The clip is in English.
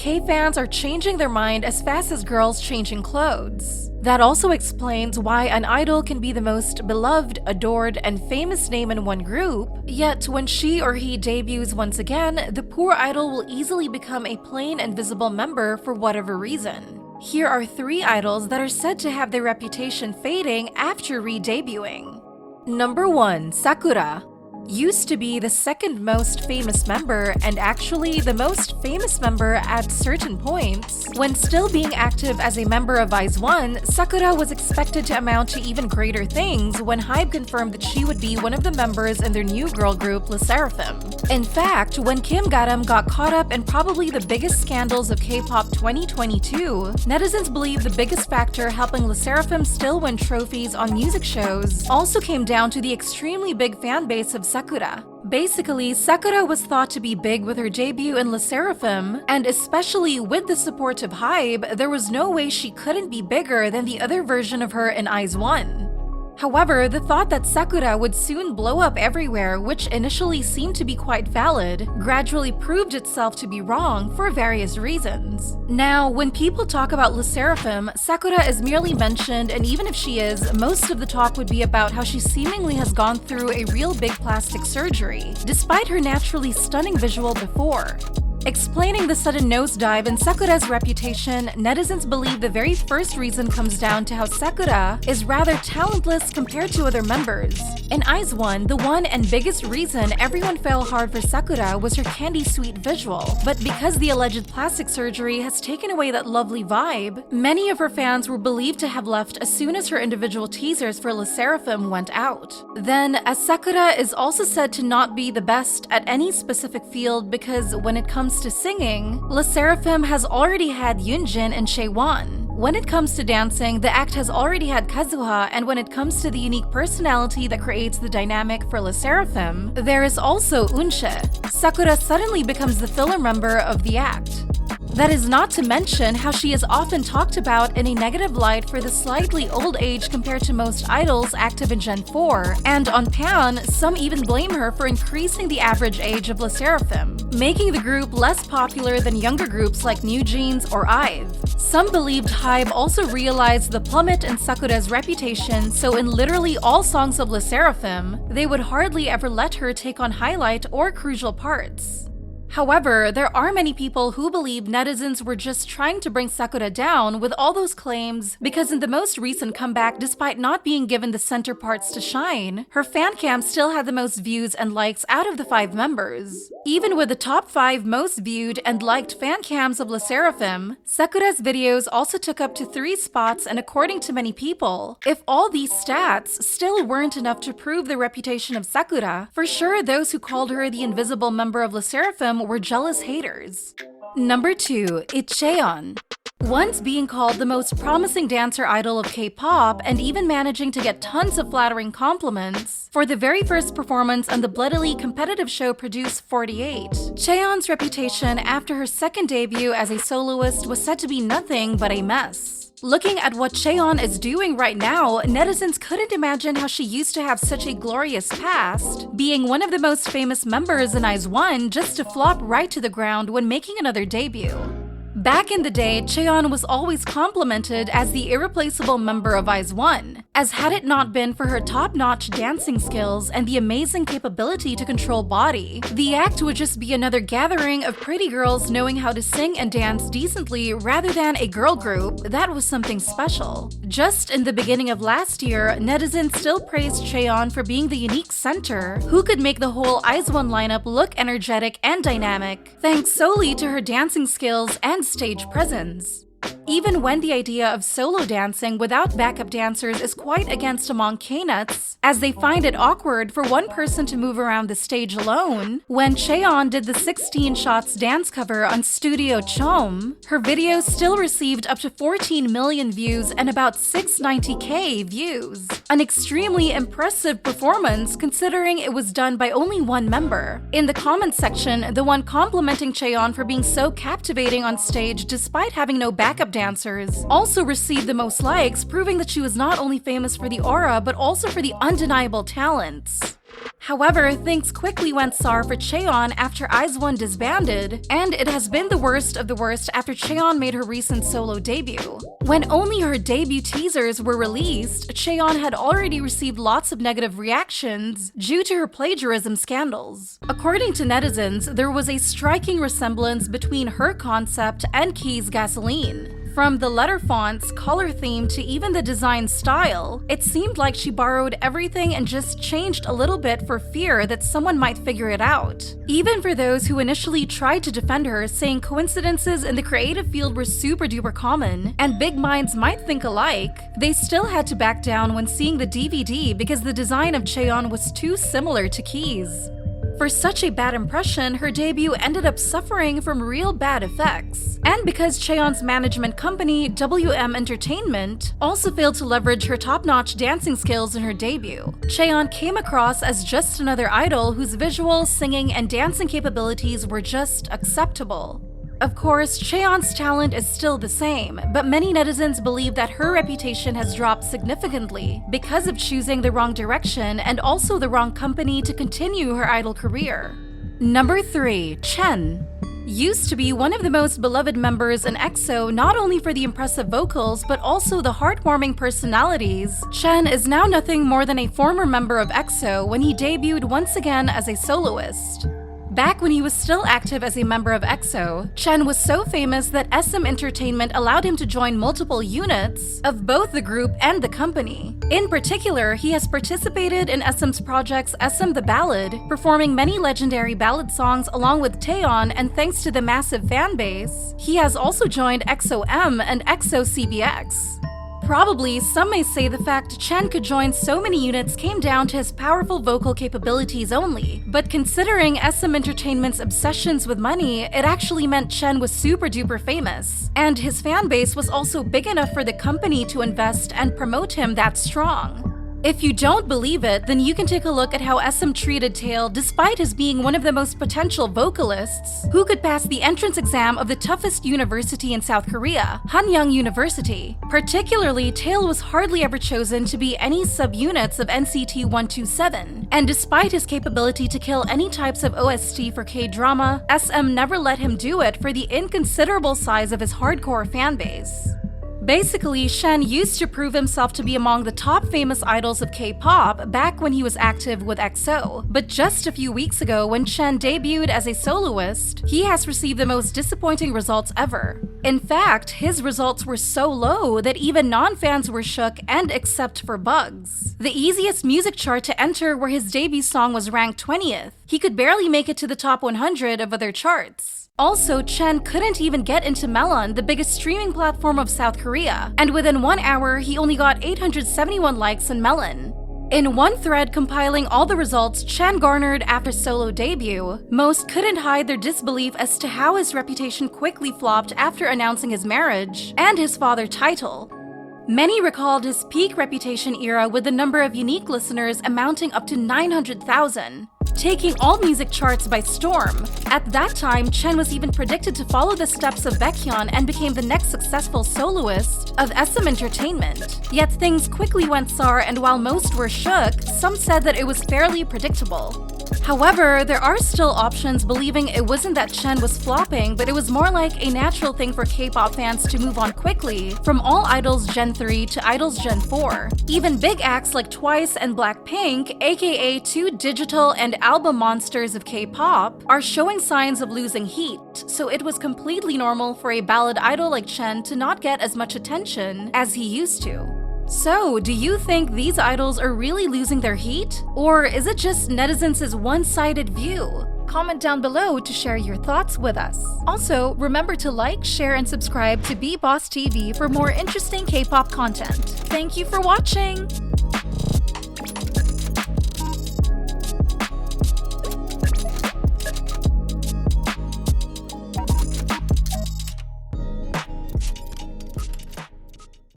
K-fans are changing their mind as fast as girls changing clothes. That also explains why an idol can be the most beloved, adored, and famous name in one group, yet when she or he debuts once again, the poor idol will easily become a plain invisible member for whatever reason. Here are 3 idols that are said to have their reputation fading after re-debuting. Number 1. Sakura. Used to be the second most famous member and actually the most famous member at certain points. When still being active as a member of IZ*ONE, Sakura was expected to amount to even greater things when HYBE confirmed that she would be one of the members in their new girl group LE SSERAFIM. In fact, when Kim Garam got caught up in probably the biggest scandals of K-pop 2022, netizens believe the biggest factor helping LE SSERAFIM still win trophies on music shows also came down to the extremely big fan base of Sakura. Basically, Sakura was thought to be big with her debut in LE SSERAFIM, and especially with the support of HYBE, there was no way she couldn't be bigger than the other version of her in IZ*ONE. However, the thought that Sakura would soon blow up everywhere, which initially seemed to be quite valid, gradually proved itself to be wrong for various reasons. Now, when people talk about LE SSERAFIM, Sakura is merely mentioned, and even if she is, most of the talk would be about how she seemingly has gone through a real big plastic surgery, despite her naturally stunning visual before. Explaining the sudden nosedive in Sakura's reputation, netizens believe the very first reason comes down to how Sakura is rather talentless compared to other members. In IZ*ONE, the one and biggest reason everyone fell hard for Sakura was her candy-sweet visual, but because the alleged plastic surgery has taken away that lovely vibe, many of her fans were believed to have left as soon as her individual teasers for LE SSERAFIM went out. Then, as Sakura is also said to not be the best at any specific field because when it comes to singing, LE SSERAFIM has already had Yoonjin and Chaewon. When it comes to dancing, the act has already had Kazuha, and when it comes to the unique personality that creates the dynamic for LE SSERAFIM, there is also Eunche. Sakura suddenly becomes the filler member of the act. That is not to mention how she is often talked about in a negative light for the slightly old age compared to most idols active in Gen 4, and on Pan, some even blame her for increasing the average age of LE SSERAFIM, making the group less popular than younger groups like NewJeans or IVE. Some believed HYBE also realized the plummet in Sakura's reputation, so in literally all songs of LE SSERAFIM, they would hardly ever let her take on highlight or crucial parts. However, there are many people who believe netizens were just trying to bring Sakura down with all those claims because in the most recent comeback, despite not being given the center parts to shine, her fan cam still had the most views and likes out of the 5 members. Even with the top 5 most viewed and liked fan cams of LE SSERAFIM, Sakura's videos also took up to 3 spots, and according to many people, if all these stats still weren't enough to prove the reputation of Sakura, for sure those who called her the invisible member of LE SSERAFIM were jealous haters. Number 2. Chaewon. Once being called the most promising dancer idol of K-pop and even managing to get tons of flattering compliments, for the very first performance on the bloodily competitive show Produce 48, Chaewon's reputation after her second debut as a soloist was said to be nothing but a mess. Looking at what Chaewon is doing right now, netizens couldn't imagine how she used to have such a glorious past, being one of the most famous members in IZ*ONE just to flop right to the ground when making another debut. Back in the day, Chaewon was always complimented as the irreplaceable member of IZ*ONE, as had it not been for her top-notch dancing skills and the amazing capability to control body, the act would just be another gathering of pretty girls knowing how to sing and dance decently rather than a girl group that was something special. Just in the beginning of last year, netizens still praised Chaewon for being the unique center who could make the whole IZ*ONE lineup look energetic and dynamic, thanks solely to her dancing skills and stage presence. Even when the idea of solo dancing without backup dancers is quite against among K-nuts, as they find it awkward for one person to move around the stage alone, when Chaewon did the 16 Shots dance cover on Studio Chom, her videos still received up to 14 million views and about 690k views. An extremely impressive performance considering it was done by only one member. In the comments section, the one complimenting Chaewon for being so captivating on stage despite having no backup dancers also received the most likes, proving that she was not only famous for the aura but also for the undeniable talents. However, things quickly went sour for Chaeyeon after IZ*ONE disbanded, and it has been the worst of the worst after Chaeyeon made her recent solo debut. When only her debut teasers were released, Chaeyeon had already received lots of negative reactions due to her plagiarism scandals. According to netizens, there was a striking resemblance between her concept and Key's Gasoline. From the letter fonts, color theme, to even the design style, it seemed like she borrowed everything and just changed a little bit for fear that someone might figure it out. Even for those who initially tried to defend her, saying coincidences in the creative field were super duper common and big minds might think alike, they still had to back down when seeing the DVD because the design of Chaeyeon was too similar to Key's. For such a bad impression, her debut ended up suffering from real bad effects. And because Chaeyeon's management company, WM Entertainment, also failed to leverage her top-notch dancing skills in her debut, Chaeyeon came across as just another idol whose visual, singing, and dancing capabilities were just acceptable. Of course, Chaeyeon's talent is still the same, but many netizens believe that her reputation has dropped significantly because of choosing the wrong direction and also the wrong company to continue her idol career. Number 3. Chen. Used to be one of the most beloved members in EXO not only for the impressive vocals but also the heartwarming personalities, Chen is now nothing more than a former member of EXO when he debuted once again as a soloist. Back when he was still active as a member of EXO, Chen was so famous that SM Entertainment allowed him to join multiple units of both the group and the company. In particular, he has participated in SM's projects SM the Ballad, performing many legendary ballad songs along with Taeyeon, and thanks to the massive fan base, he has also joined EXO-M and EXO CBX. Probably, some may say the fact Chen could join so many units came down to his powerful vocal capabilities only, but considering SM Entertainment's obsessions with money, it actually meant Chen was super duper famous, and his fan base was also big enough for the company to invest and promote him that strong. If you don't believe it, then you can take a look at how SM treated Tae despite his being one of the most potential vocalists who could pass the entrance exam of the toughest university in South Korea, Hanyang University. Particularly, Tae was hardly ever chosen to be any subunits of NCT 127, and despite his capability to kill any types of OST for K-drama, SM never let him do it for the inconsiderable size of his hardcore fanbase. Basically, Shen used to prove himself to be among the top famous idols of K-pop back when he was active with EXO, but just a few weeks ago when Chen debuted as a soloist, he has received the most disappointing results ever. In fact, his results were so low that even non-fans were shook, and except for bugs. The easiest music chart to enter where his debut song was ranked 20th, he could barely make it to the top 100 of other charts. Also, Chen couldn't even get into Melon, the biggest streaming platform of South Korea, and within 1 hour, he only got 871 likes on Melon. In one thread compiling all the results Chen garnered after solo debut, most couldn't hide their disbelief as to how his reputation quickly flopped after announcing his marriage and his father title. Many recalled his peak reputation era with the number of unique listeners amounting up to 900,000, taking all music charts by storm. At that time, Chen was even predicted to follow the steps of Baekhyun and became the next successful soloist of SM Entertainment. Yet things quickly went sour, and while most were shook, some said that it was fairly predictable. However, there are still options believing it wasn't that Chen was flopping, but it was more like a natural thing for K-pop fans to move on quickly from all idols Gen 3 to idols Gen 4. Even big acts like Twice and Blackpink, aka two digital and album monsters of K-pop, are showing signs of losing heat, so it was completely normal for a ballad idol like Chen to not get as much attention as he used to. So, do you think these idols are really losing their heat? Or is it just netizens' one-sided view? Comment down below to share your thoughts with us. Also, remember to like, share, and subscribe to BeBoss TV for more interesting K-pop content. Thank you for watching!